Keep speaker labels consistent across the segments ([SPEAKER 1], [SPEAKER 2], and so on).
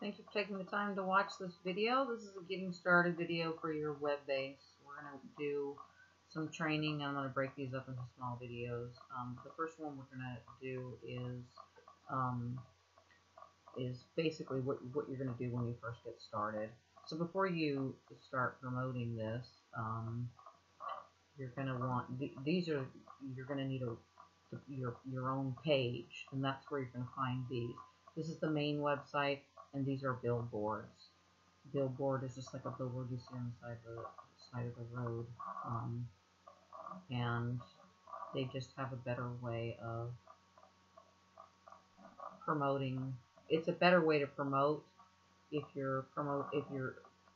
[SPEAKER 1] Thank you for taking the time to watch this video. This is a getting started video for your web base. We're going to do some training. I'm going to break these up into small videos. The first one we're going to do is basically what you're going to do when you first get started. So before you start promoting this, you're going to want you're going to need your own page, and that's where you're going to find these. This is the main website, and these are billboards. Billboard is just like a billboard you see on the side of the road, and they just have a better way of promoting. It's a better way to promote if you're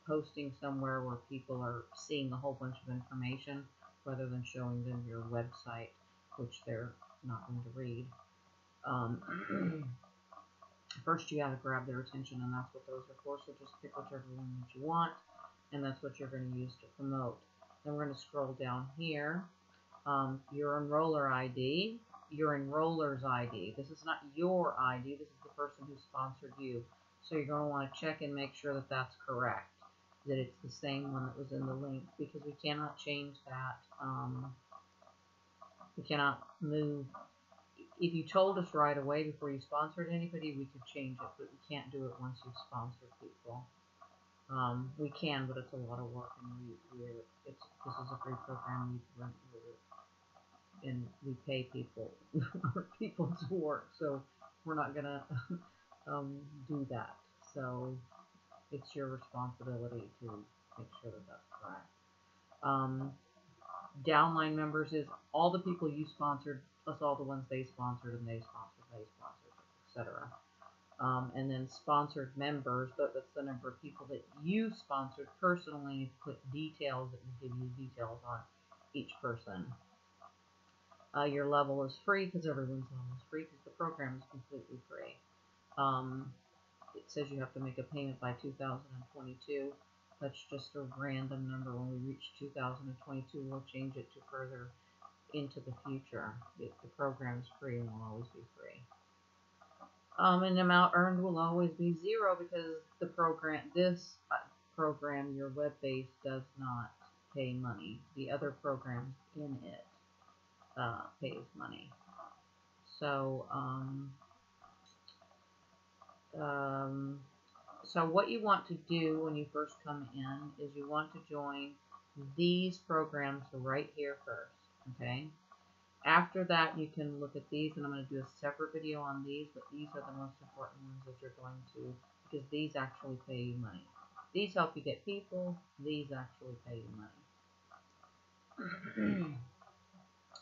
[SPEAKER 1] posting somewhere where people are seeing a whole bunch of information rather than showing them your website, which they're not going to read. First, you got to grab their attention, and that's what those are for. So just pick whichever one that you want, and that's what you're going to use to promote. Then we're going to scroll down here. Your enroller ID, your enroller's ID. This is not your ID. This is the person who sponsored you. So you're going to want to check and make sure that that's correct, that it's the same one that was in the link, because we cannot change that. We cannot move. If you told us right away before you sponsored anybody, we could change it, but we can't do it once you've sponsored people. We can, but it's a lot of work, and this is a free program. And we pay people to work, so we're not gonna do that. So it's your responsibility to make sure that that's correct. Downline members is all the people you sponsored plus all the ones they sponsored and they sponsored, etc. And then sponsored members, that's the number of people that you sponsored personally. You put details that will give you details on each person. Your level is free because everyone's level is free because the program is completely free. It says you have to make a payment by 2022. That's just a random number. When we reach 2022, we'll change it to further into the future. The program is free and will always be free. And the amount earned will always be zero because this program, your web base, does not pay money. The other programs in it pays money. So, so what you want to do when you first come in is you want to join these programs right here first, okay? After that, you can look at these, and I'm going to do a separate video on these, but these are the most important ones that you're going to, because these actually pay you money. These help you get people. These actually pay you money.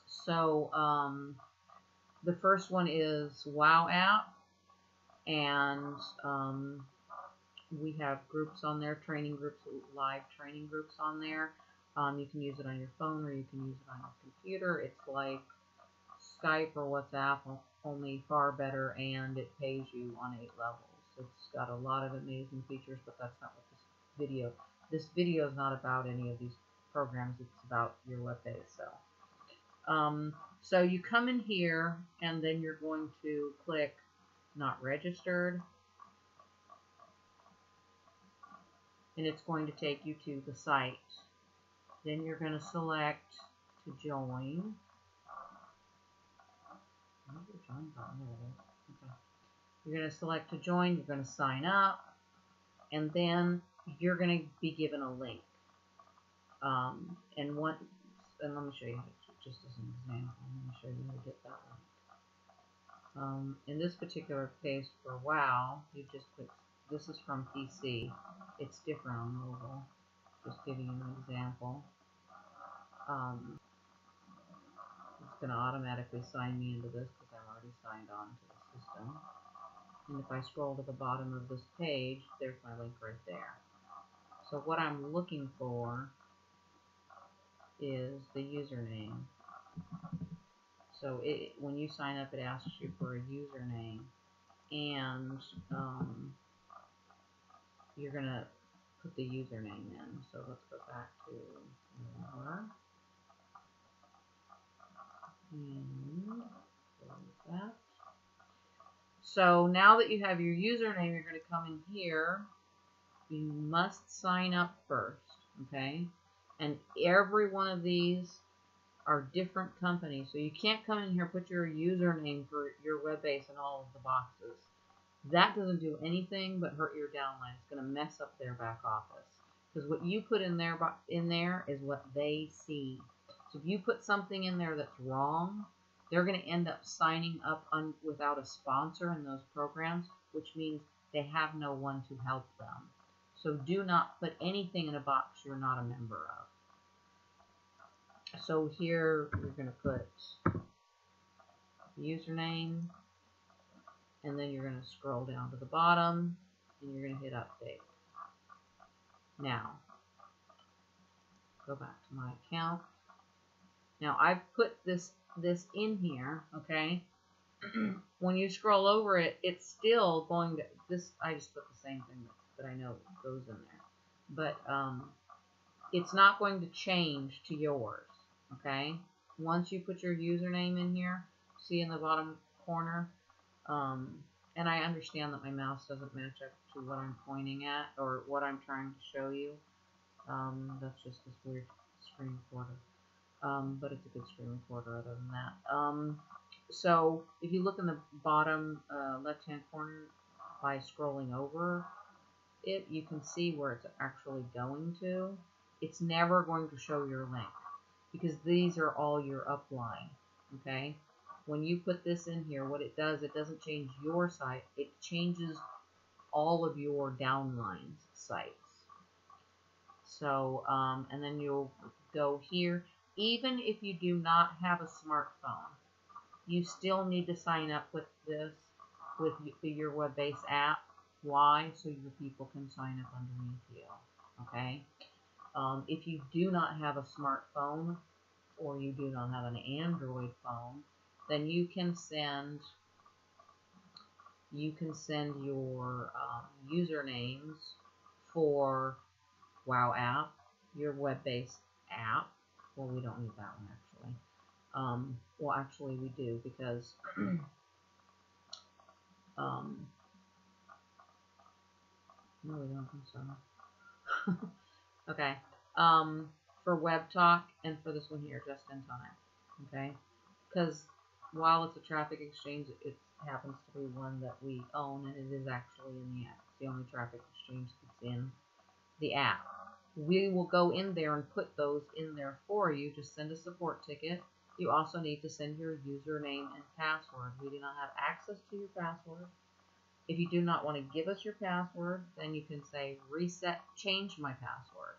[SPEAKER 1] So, the first one is WOW app, and we have groups on there, training groups, live training groups on there. You can use it on your phone or you can use it on your computer. It's like Skype or WhatsApp, only far better, and it pays you on 8 levels. It's got a lot of amazing features, but that's not what this video is not about any of these programs. It's about your web base. So you come in here, and then you're going to click not registered, and it's going to take you to the site. Then you're going to select to join. Okay. You're going to select to join. You're going to sign up, and then you're going to be given a link. And let me show you just as an example. Let me show you how to get that link. In this particular case for WOW, you just click. This is from PC. It's different on mobile. Just giving you an example. It's going to automatically sign me into this because I'm already signed on to the system. And if I scroll to the bottom of this page, there's my link right there. So what I'm looking for is the username. So when you sign up, it asks you for a username, and you're going to put the username in. So let's go back to more. And close that. So now that you have your username, you're going to come in here. You must sign up first, okay? And every one of these are different companies. So you can't come in here, put your username for your web base in all of the boxes. That doesn't do anything but hurt your downline. It's going to mess up their back office. Because what you put in there is what they see. So if you put something in there that's wrong, they're going to end up signing up without a sponsor in those programs, which means they have no one to help them. So do not put anything in a box you're not a member of. So here you're going to put username, and then you're going to scroll down to the bottom, and you're going to hit update. Now, go back to my account. Now I've put this in here, okay? When you scroll over it, it's still going to, I just put the same thing that I know goes in there. But it's not going to change to yours, okay? Once you put your username in here, see in the bottom corner, and I understand that my mouse doesn't match up to what I'm pointing at or what I'm trying to show you. That's just this weird screen recorder. But it's a good screen recorder other than that. So if you look in the bottom left-hand corner by scrolling over it, you can see where it's actually going to. It's never going to show your link because these are all your upline, okay? When you put this in here, what it does, it doesn't change your site. It changes all of your downlines sites. So, and then you'll go here. Even if you do not have a smartphone, you still need to sign up with this, with your web-based app. Why? So your people can sign up underneath you, okay? If you do not have a smartphone or you do not have an Android phone, then you can send your usernames for Wow app, your web-based app. Well, we don't need that one actually. Well, actually we do because no, we don't. I'm sorry. Okay. For Web Talk and for this one here, just in time. Okay. Because while it's a traffic exchange, it happens to be one that we own, and it is actually in the app. It's the only traffic exchange that's in the app. We will go in there and put those in there for you. Just send a support ticket. You also need to send your username and password. We do not have access to your password. If you do not want to give us your password, then you can say change my password.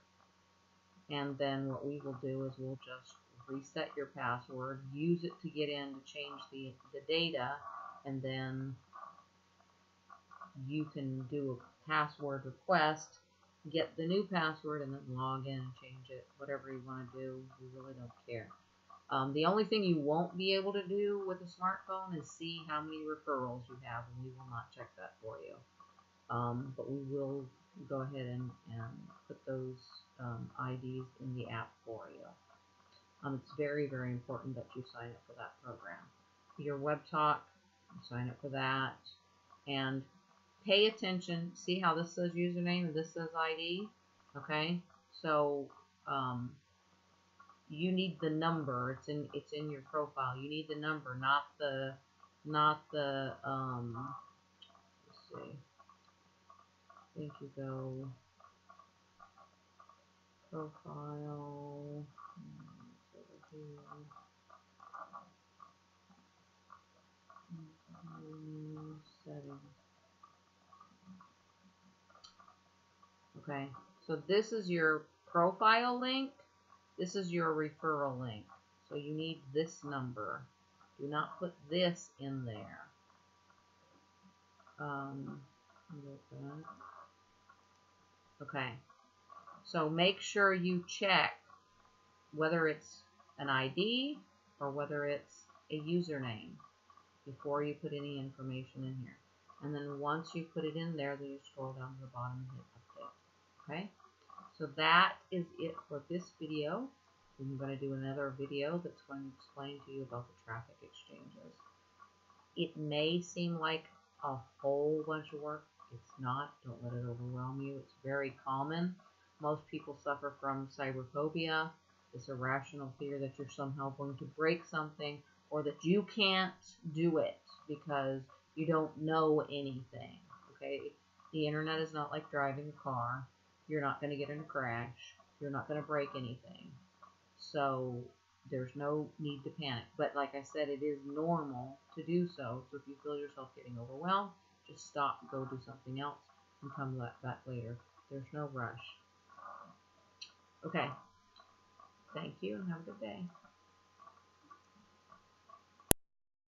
[SPEAKER 1] And then what we will do is we'll just reset your password, use it to get in to change the data, and then you can do a password request, get the new password, and then log in and change it. Whatever you want to do, we really don't care. The only thing you won't be able to do with a smartphone is see how many referrals you have, and we will not check that for you. But we will go ahead and put those IDs in the app for you. It's very, very important that you sign up for that program. Your Web Talk, sign up for that. And pay attention. See how this says username and this says ID? Okay? So, you need the number. It's in your profile. You need the number, not the let's see. I think you go profile settings. Okay, so this is your profile link. This is your referral link. So you need this number. Do not put this in there. Okay, so make sure you check whether it's an ID or whether it's a username before you put any information in here. And then once you put it in there, then you scroll down to the bottom and hit update. Okay, so that is it for this video. I'm going to do another video that's going to explain to you about the traffic exchanges. It may seem like a whole bunch of work. It's not. Don't let it overwhelm you. It's very common. Most people suffer from cyberphobia, this irrational fear that you're somehow going to break something or that you can't do it because you don't know anything. Okay? The internet is not like driving a car. You're not going to get in a crash. You're not going to break anything. So there's no need to panic. But like I said, it is normal to do so. So if you feel yourself getting overwhelmed, just stop, go do something else, and come back later. There's no rush. Okay. Thank you and have a good day.